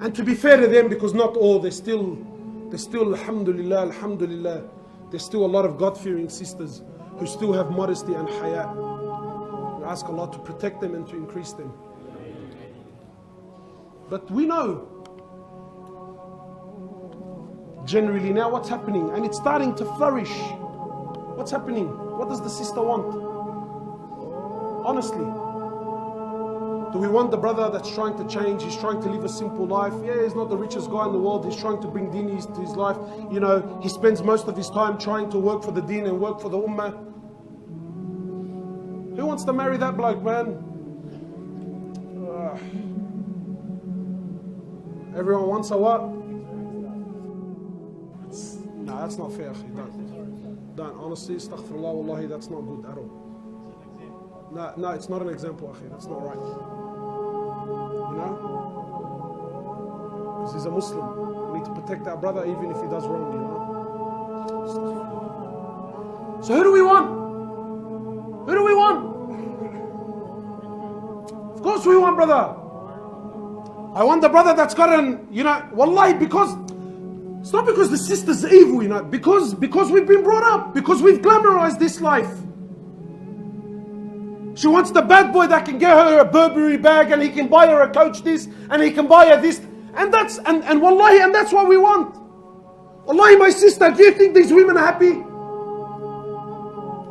And to be fair to them, because not all, there's still alhamdulillah, there's still a lot of God-fearing sisters who still have modesty and haya. We ask Allah to protect them and to increase them. But we know, generally now what's happening, and it's starting to flourish. What's happening? What does the sister want? Honestly. Do we want the brother that's trying to change? He's trying to live a simple life. Yeah, he's not the richest guy in the world. He's trying to bring deen to his life. You know, he spends most of his time trying to work for the deen and work for the ummah. Who wants to marry that bloke, man? Everyone wants a what? No, that's not fair. Don't. Honestly, astaghfirullah, wallahi, that's not good at all. No, it's not an example, akhi. That's not right. You know? Because he's a Muslim. We need to protect our brother even if he does wrong, you know? So who do we want? Who do we want? Of course we want brother. I want the brother that's got an, you know, wallahi, because it's not because the sister's evil, you know, because we've been brought up, because we've glamorized this life. She wants the bad boy that can get her a Burberry bag and he can buy her a Coach this and he can buy her this. And that's wallahi, and that's what we want. Wallahi, my sister, do you think these women are happy?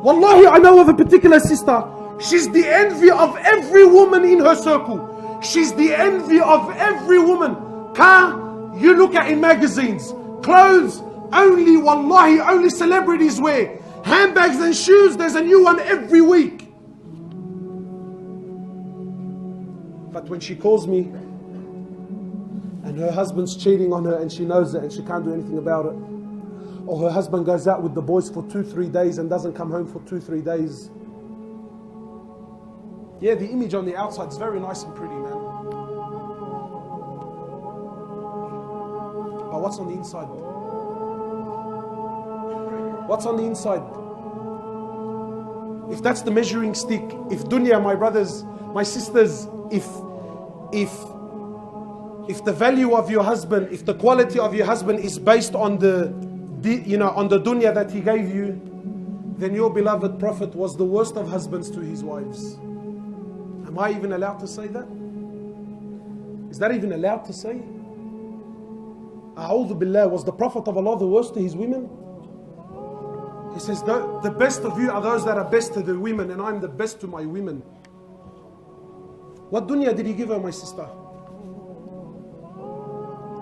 Wallahi, I know of a particular sister. She's the envy of every woman in her circle. She's the envy of every woman. Car, you look at in magazines. Clothes, only, wallahi, only celebrities wear. Handbags and shoes, there's a new one every week. But when she calls me and her husband's cheating on her and she knows it and she can't do anything about it, or her husband goes out with the boys for 2-3 days and doesn't come home for 2-3 days, yeah, the image on the outside is very nice and pretty, man. But what's on the inside? What's on the inside? If that's the measuring stick, if dunya, my brothers, my sisters, if the value of your husband, if the quality of your husband is based on the dunya that he gave you, then your beloved Prophet was the worst of husbands to his wives. Am I even allowed to say that? Is that even allowed to say? A'udhu billah, was the Prophet of Allah the worst to his women? He says, the best of you are those that are best to the women, and I'm the best to my women. What dunya did he give her, my sister?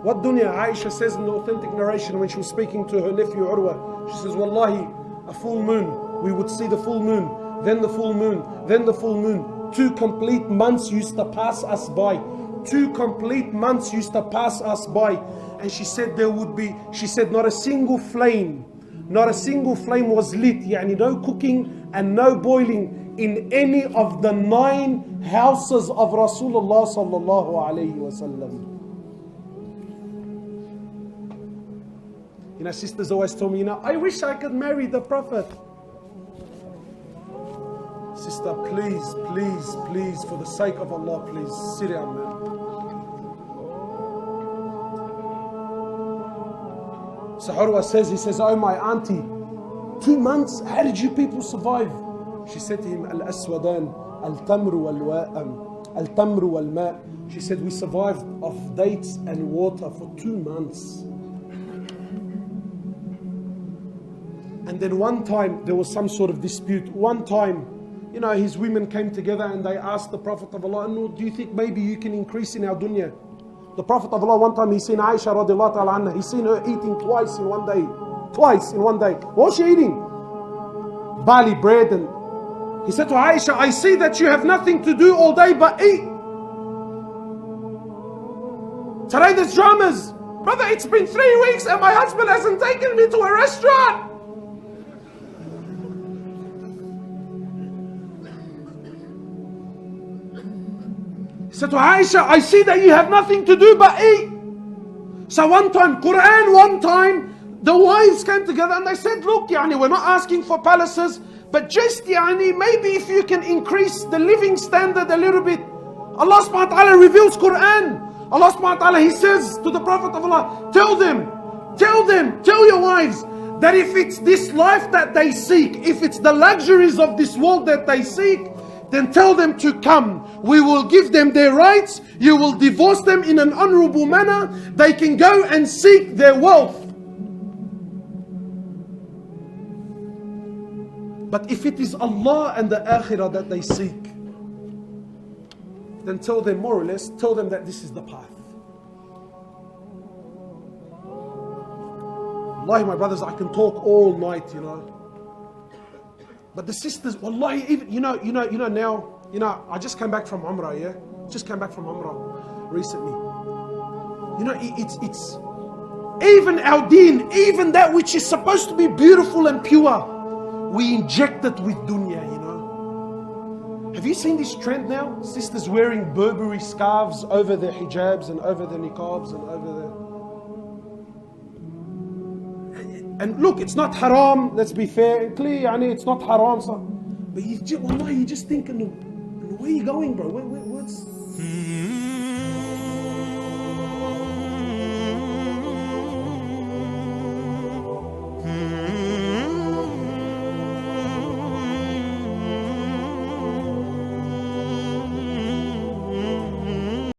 What dunya? Aisha says in the authentic narration when she was speaking to her nephew Urwa, she says, wallahi, a full moon, we would see the full moon, then the full moon, then the full moon. 2 complete months used to pass us by. 2 complete months used to pass us by. And she said not a single flame was lit, yani no cooking and no boiling in any of the 9 houses of Rasulullah sallallahu alayhi wasallam. You know, sisters always tell me, you know, I wish I could marry the Prophet. Sister, please, for the sake of Allah, please, sit down, man. So Urwa says, he says, oh my auntie, 2 months, how did you people survive? She said to him, Al-Aswadan, Al-Tamru wal-Ma. She said, we survived of dates and water for 2 months. And then one time, there was some sort of dispute. One time, you know, his women came together and they asked the Prophet of Allah, no, do you think maybe you can increase in our dunya? The Prophet of Allah, one time he seen Aisha radiallahu ta'ala anha, he seen her eating twice in one day. What was she eating? Barley bread. And he said to Aisha, I see that you have nothing to do all day but eat. Today there's dramas. Brother, it's been 3 weeks and my husband hasn't taken me to a restaurant. He said to Aisha, I see that you have nothing to do but eat. So one time, the wives came together and they said, look, we're not asking for palaces, but just, maybe if you can increase the living standard a little bit. Allah subhanahu wa ta'ala reveals Quran. Allah subhanahu wa ta'ala, He says to the Prophet of Allah, tell your wives, that if it's this life that they seek, if it's the luxuries of this world that they seek, then tell them to come. We will give them their rights. You will divorce them in an honorable manner. They can go and seek their wealth. But if it is Allah and the Akhirah that they seek, then tell them, more or less, tell them that this is the path. Wallahi, my brothers, I can talk all night, you know. But the sisters, wallahi, even, now, I just came back from Umrah, yeah? Just came back from Umrah recently. You know, it's even our deen, even that which is supposed to be beautiful and pure, we inject it with dunya, you know. Have you seen this trend now? Sisters wearing Burberry scarves over their hijabs and over their niqabs and over their... And look, it's not haram, let's be fair, clear, it's not haram. So. But you just thinking, where are you going, bro? What's...